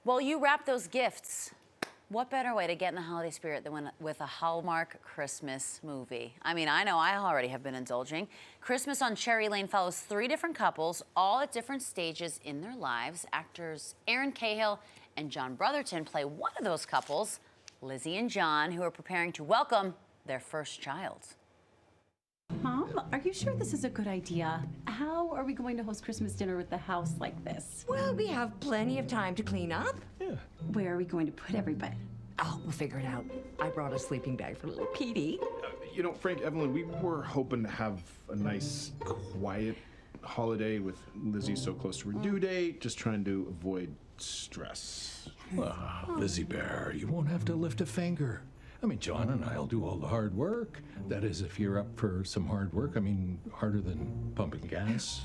Well, you wrap those gifts. What better way to get in the holiday spirit than with a Hallmark Christmas movie? I mean, I know I already have been indulging. Christmas on Cherry Lane follows 3 different couples, all at different stages in their lives. Actors Erin, Cahill, and John Brotherton play one of those couples, Lizzie and John, who are preparing to welcome their first child. Mom, are you sure this is a good idea? How are we going to host Christmas dinner with the house like this? Well, we have plenty of time to clean up. Yeah. Where are we going to put everybody? Oh, we'll figure it out. I brought a sleeping bag for little Petey. You know, Frank, Evelyn, we were hoping to have a nice, quiet holiday with Lizzie so close to her due date, just trying to avoid stress. Lizzie Bear, you won't have to lift a finger. I mean, John and I'll do all the hard work. That is, if you're up for some hard work. I mean, harder than pumping gas.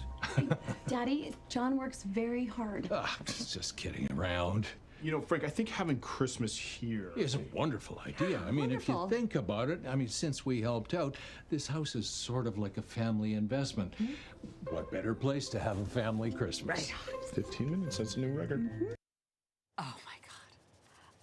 Daddy, John works very hard. Just kidding around. You know, Frank, I think having Christmas here It's a wonderful idea. I mean, if you Wonderful. think about it, I mean, since we helped out, this house is sort of like a family investment. What better place to have a family Christmas? Right. 15 minutes, that's a new record. Oh, my God.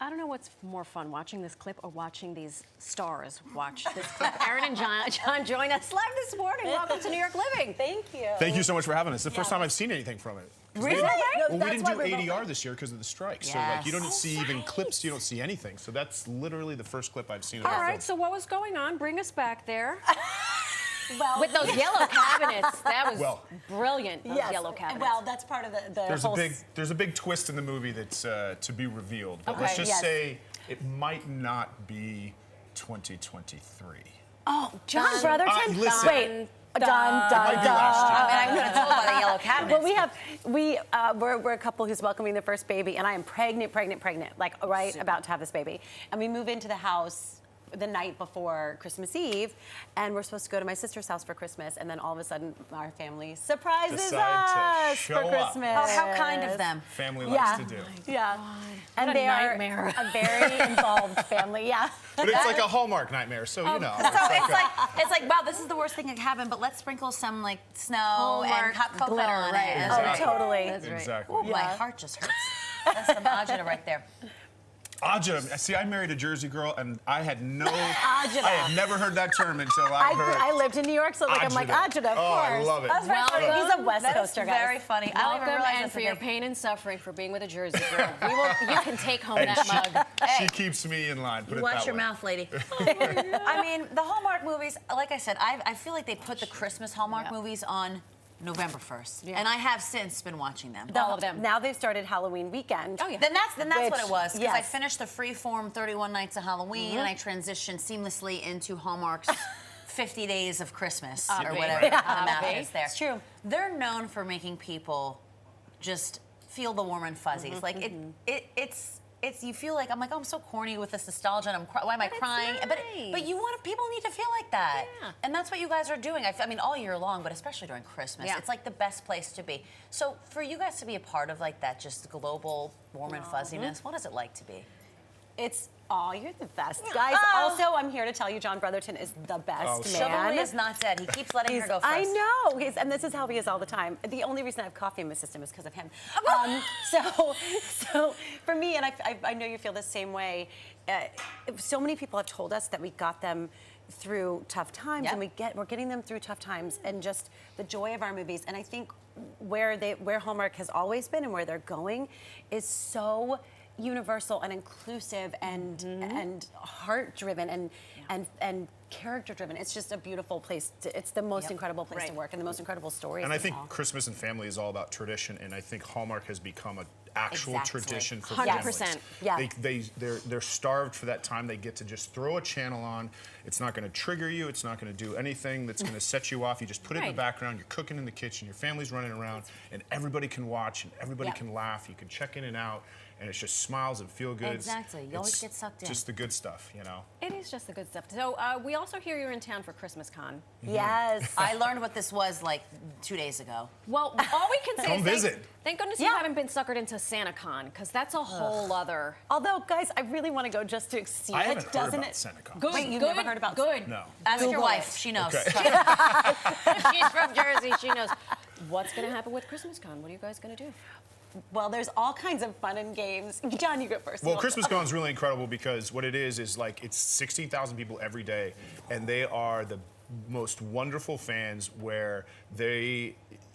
I don't know what's more fun, watching this clip or watching these stars watch this clip. Erin and John join us live this morning. Welcome to New York Living. Thank you. Thank you so much for having us. It's the first time I've seen anything from it. Really? Well, we didn't do ADR this year because of the strike. So, like, you don't see even clips, you don't see anything. So that's literally the first clip I've seen of All the right, film. so what was going on? Bring us back there. Well, With those yellow cabinets, that was Well, brilliant, those yes. yellow cabinets. Well, that's part of the whole... There's a big twist in the movie that's to be revealed. But Okay, let's just yes. say it might not be 2023. Oh, John Brotherton? Listen. Wait. Dun, Might dun, be last year. I mean, I could have told by the yellow cabinets. Well, we're a couple who's welcoming their first baby, and I am pregnant, like about to have this baby. And we move into the house the night before Christmas Eve, and we're supposed to go to my sister's house for Christmas, and then all of a sudden our family surprises Decide to us show for up. Christmas. Oh, how kind of them. Family Yeah. likes to do. Yeah. What And a they nightmare. are a very involved family, yeah. But it's like a Hallmark nightmare, so you know. So it's like, wow, this is the worst thing that could happen, but let's sprinkle some like snow and Hallmark hot cocoa glitter, on right. it. Exactly. Oh, totally. That's right. Exactly. Ooh, my Yeah. heart just hurts. That's some agita right there. Agita. See, I married a Jersey girl, and I had never heard that term until I heard. I lived in New York, so I'm like, Agita. Agita, of Oh, course. I love it. That's right. Welcome. He's a West That is Coaster, guys. very funny. I don't even Welcome, realize and that's for a your thing. pain and suffering for being with a Jersey girl. You can take home Hey, that mug. She keeps me in line. Put it Watch that your way. mouth, lady. I mean, the Hallmark movies, like I said, I feel like they put the Christmas Hallmark movies on November 1st. Yeah. And I have since been watching them. All of them. Now they've started Halloween weekend. Oh, yeah. Then that's what it was. Because I yes. finished the freeform 31 Nights of Halloween and I transitioned seamlessly into Hallmark's 50 Days of Christmas or Obvi. whatever the math Obvi. is there. It's true. They're known for making people just feel the warm and fuzzies. Like it's you feel like I'm so corny with this nostalgia and why am I crying? nice. But you want people need to feel like that. Yeah. And that's what you guys are doing. I mean all year long, but especially during Christmas. Yeah. It's like the best place to be. So for you guys to be a part of like that just global warm and fuzziness, what is it like to be? It's, you're the best. Guys, also, I'm here to tell you John Brotherton is the best man. Chivalry is not dead. He keeps letting her go first. I know, and this is how he is all the time. The only reason I have coffee in my system is because of him. So for me, and I know you feel the same way, so many people have told us that we got them through tough times, Yep. and we're getting them through tough times, and just the joy of our movies. And I think where Hallmark has always been and where they're going is so universal and inclusive and heart driven and character driven. It's just a beautiful place. It's the most incredible place to work and the most incredible stories. And I to think tell. Christmas and family is all about tradition, and I think Hallmark has become an actual Exactly. tradition for 100%. families. Yeah. They're starved for that time. They get to just throw a channel on. It's not going to trigger you. It's not going to do anything that's going to set you off. You just put it in the Right. background. You're cooking in the kitchen. Your family's running around, and everybody can watch and everybody can laugh. You can check in and out, and it's just smiles and feel goods. Exactly. You always It's get sucked in. Just the good stuff, you know. It is just the good stuff. So we also hear you're in town for Christmas Con. Yes. I learned what this was like 2 days ago. Well, all we can say Come is visit. Thank goodness you haven't been suckered into SantaCon, because that's a whole other. Although, guys, I really want to go just to see I it. haven't heard Doesn't about it? SantaCon. Good, Wait, you've good, never heard about good. No. Ask your Google wife. it. She knows. Okay. She's from Jersey. She knows. What's going to happen with Christmas Con? What are you guys going to do? Well, there's all kinds of fun and games. John, you go first. Well, Christmas Gone is really incredible because what it is like it's 16,000 people every day, and they are the most wonderful fans where they.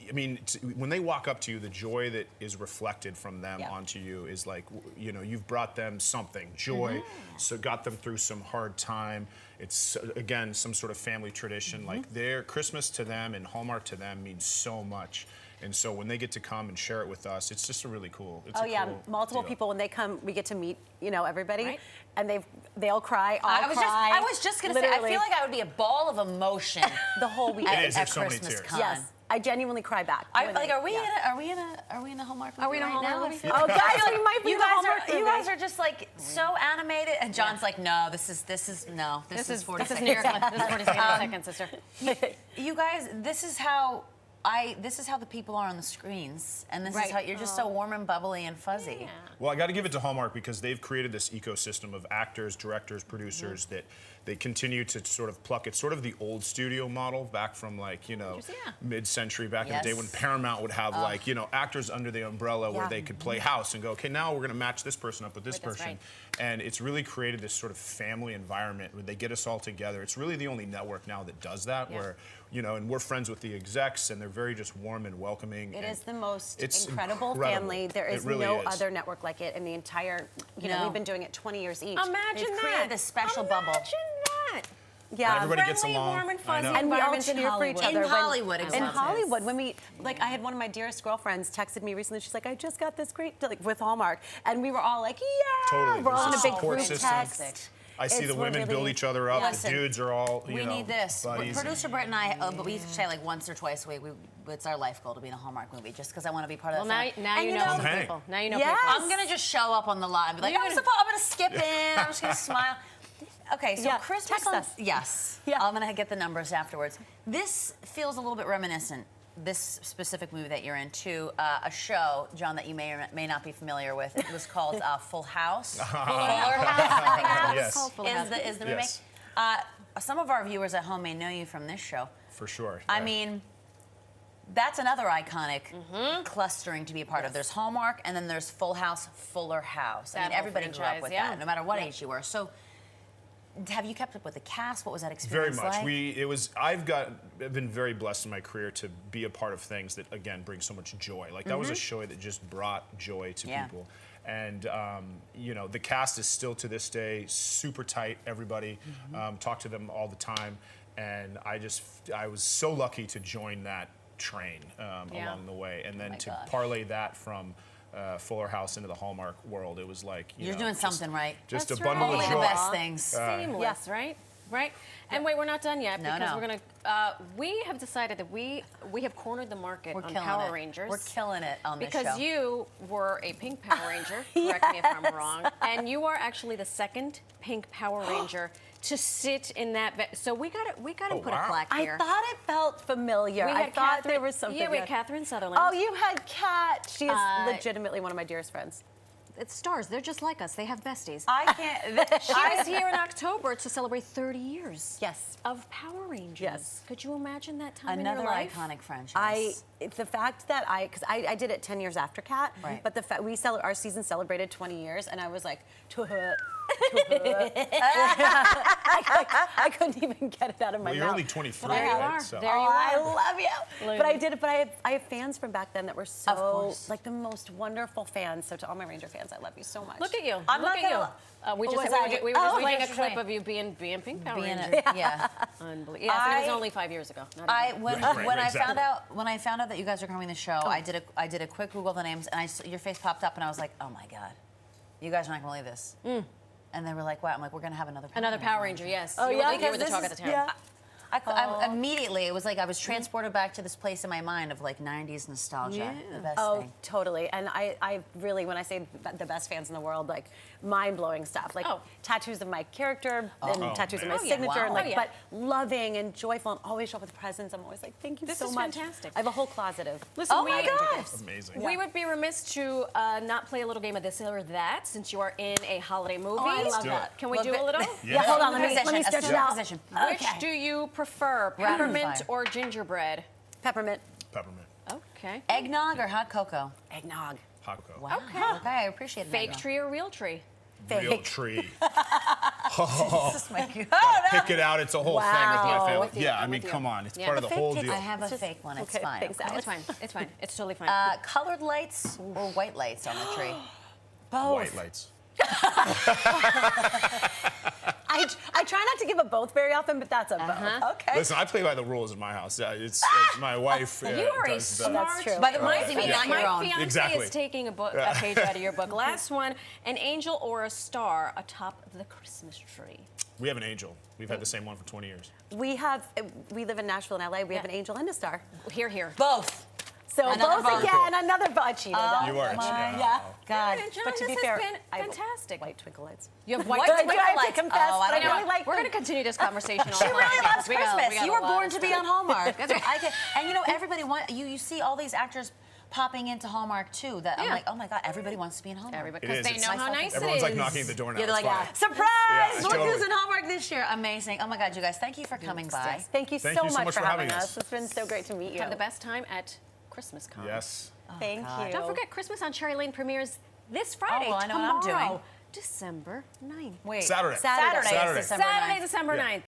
I mean, when they walk up to you, the joy that is reflected from them onto you is like, you know, you've brought them something, joy, so got them through some hard time. It's, again, some sort of family tradition. Like, their Christmas to them and Hallmark to them means so much. And so when they get to come and share it with us, it's just a really cool. It's multiple deal. people when they come, we get to meet, you know, everybody, and they'll cry. I was just gonna say, I feel like I would be a ball of emotion the whole weekend. It is. at There's so many Christmas tears. Con. Yes, I genuinely cry back. Are we in a Hallmark movie? Are we in a right Hallmark now? movie? Oh, guys, we might be You in the guys Hallmark are you movie. guys are just like so animated, and John's like, no, this is 40 This is seconds. New York. This is 40 seconds, sister. You guys, this is how the people are on the screens, and this is how you're just so warm and bubbly and fuzzy. Yeah. Well, I got to give it to Hallmark because they've created this ecosystem of actors, directors, producers that they continue to sort of pluck. It's sort of the old studio model back from like, you know, mid-century back in the day when Paramount would have like, you know, actors under the umbrella where they could play house and go, okay, now we're going to match this person up with this person. right. And it's really created this sort of family environment where they get us all together. It's really the only network now that does that where, you know, and we're friends with the execs and they're very just warm and welcoming. It and is the most it's incredible family. There is It really no is. other network like it in the entire, you know, we've been doing it 20 years each. Imagine They've created this special bubble. Imagine that. Yeah. Everybody gets Friendly, along. warm and I fuzzy. know. And we all environment in cheer for each Hollywood. other. In Hollywood, In exactly. Hollywood, when we, like, I had one of my dearest girlfriends texted me recently. She's like, I just got this great, like, with Hallmark. And we were all like, yeah. Totally. We're all in a There's big support group system. text. I see the We're women really- build each other up. Listen, the dudes are all, you We know, need this. buddies. Producer Brett and I, but we used to say like once or twice a week. It's our life goal to be in a Hallmark movie, just because I want to be part of Well, that. now family. you And know Come some hang. people. Now you know Yes. people. I'm gonna just show up on the lot and be like, You're I'm gonna skip in. I'm just gonna smile. Okay, so Yeah, Christmas text on, us. yes. Yeah. I'm gonna get the numbers afterwards. This feels a little bit reminiscent, this specific movie that you're in, to a show, John, that you may or may not be familiar with. It was called Full House. Fuller House. Yes. Is the remake. Yes. Some of our viewers at home may know you from this show. For sure. I mean, that's another iconic clustering to be a part of. There's Hallmark, and then there's Full House, Fuller House. I That mean, whole everybody grew up franchise, with yeah. that, no matter what age you were. So, have you kept up with the cast? What was that Very experience much. like? I've been very blessed in my career to be a part of things that again bring so much joy. Like that was a show that just brought joy to people. And you know, the cast is still to this day super tight. Everybody talk to them all the time, and I was so lucky to join that train along the way, and then to parlay that from Fuller House into the Hallmark world. It was like You're doing something right. Just That's a bundle Only of the joy. best things. Seamless, right? Right? And wait, we're not done yet No, because no. we're gonna. We have decided that we have cornered the market We're on killing Power it. Rangers. We're killing it on this show. Because you were a pink Power Ranger. Correct me if I'm wrong. And you are actually the second pink Power Ranger to sit in that. So we got to put a plaque I here. thought it felt familiar. We I had thought there was something. Yeah, we had Catherine Sutherland. Oh, you had Kat. She is legitimately one of my dearest friends. It's stars. They're just like us. They have besties. I can't. She was here in October to celebrate 30 years. Yes. Of Power Rangers. Yes. Could you imagine that time Another in your life? iconic franchise. The fact that because I did it 10 years after Kat, Right. but the fact our season celebrated 20 years, and I was like, I couldn't even get it out of my Well, you're mouth. only 23, There you right? are. So. There you Oh, are. I love you. But I did it. But I have fans from back then that were so course. like the most wonderful fans. So to all my Ranger fans, I love you so much. Look at you. I'm Look not at gonna- you. We just was we I? were just Oh, playing a yes, clip right. of you being pink Power Being Ranger. yeah. Unbelievable. Yes, it was only 5 years ago. Not even. When Right, I exactly. when I found out that you guys were coming to the show, I did a quick Google of the names, and your face popped up, and I was like, oh my god, you guys are not gonna believe this. And they were like, wow. I'm like, we're gonna have another Power Ranger, yes. Oh, you yeah? were, you were the Because talk this at the is- time. Yeah. I immediately, it was like I was transported back to this place in my mind of like 90s nostalgia. Yeah. The best Oh, thing. totally. And I really, when I say the best fans in the world, like mind-blowing stuff, like tattoos of my character and tattoos of my man. signature, and Wow. like, but loving and joyful, and always show up with presents. I'm always like, thank you This so is much. fantastic. I have a whole closet of. Listen, Oh my God. Amazing. We would be remiss to not play a little game of this or that since you are in a holiday movie. I love do that. it. Can we Look, do a little? Yeah, hold on. Let me Position, stretch it assume out. position. Which do you prefer, Rapid peppermint fire. or gingerbread? Peppermint, Peppermint. Okay. Eggnog or hot cocoa? eggnog. Hot cocoa. Wow. Okay, I appreciate that. Fake tree or real tree? Real tree. Jesus, my God. Pick it out. It's a whole thing with my family. With you, Yeah, I I'm mean, with you. come on. It's Yeah. part of the whole deal. I have a fake one. It's okay, fine. thanks, okay? Alex. It's fine. It's fine. It's totally fine. Colored lights or white lights on the tree? White lights. I try not to give a both very often, but that's a both. Okay. Listen, I play by the rules in my house. It's my wife. you are a does the- smart. That's true. By the rules, you mean not your My own. fiance Exactly. is taking a page out of your book. Last one: an angel or a star atop the Christmas tree. We have an angel. We've had the same one for 20 years. We live in Nashville and LA. We have an angel and a star. Here, here. Both. So Another both vote. again, another vote cheated. You are. Yeah. God. And John, But to be this fair, has been I have fantastic. White twinkle lights. You have White white I do twinkle have to lights. confess, Oh, I but I don't know. really like We're them. going to continue this conversation. She really loves We got Christmas. a You were lot born of to be stuff. on Hallmark. And you know, everybody you see all these actors popping into Hallmark too. That I'm Yeah. like, oh my God, everybody wants to be in Hallmark. Everybody, It because is. they It's know how nice. nice it Everyone's is. like knocking at the door now. Yeah, they're like, It's fine. surprise! Yeah, Look totally. who's in Hallmark this year. Amazing. Oh my God, you guys, thank you for coming by. Thank you Thank so you so much much for for having having us. us. It's been so great to meet you. Have the best time at Christmas Con. Yes. Thank you. Don't forget, Christmas on Cherry Lane premieres this Friday. well, I know what I'm doing. tomorrow, December 9th. Wait. Saturday. Saturday. Saturday. Is December 9th. Saturday, December Yeah. 9th.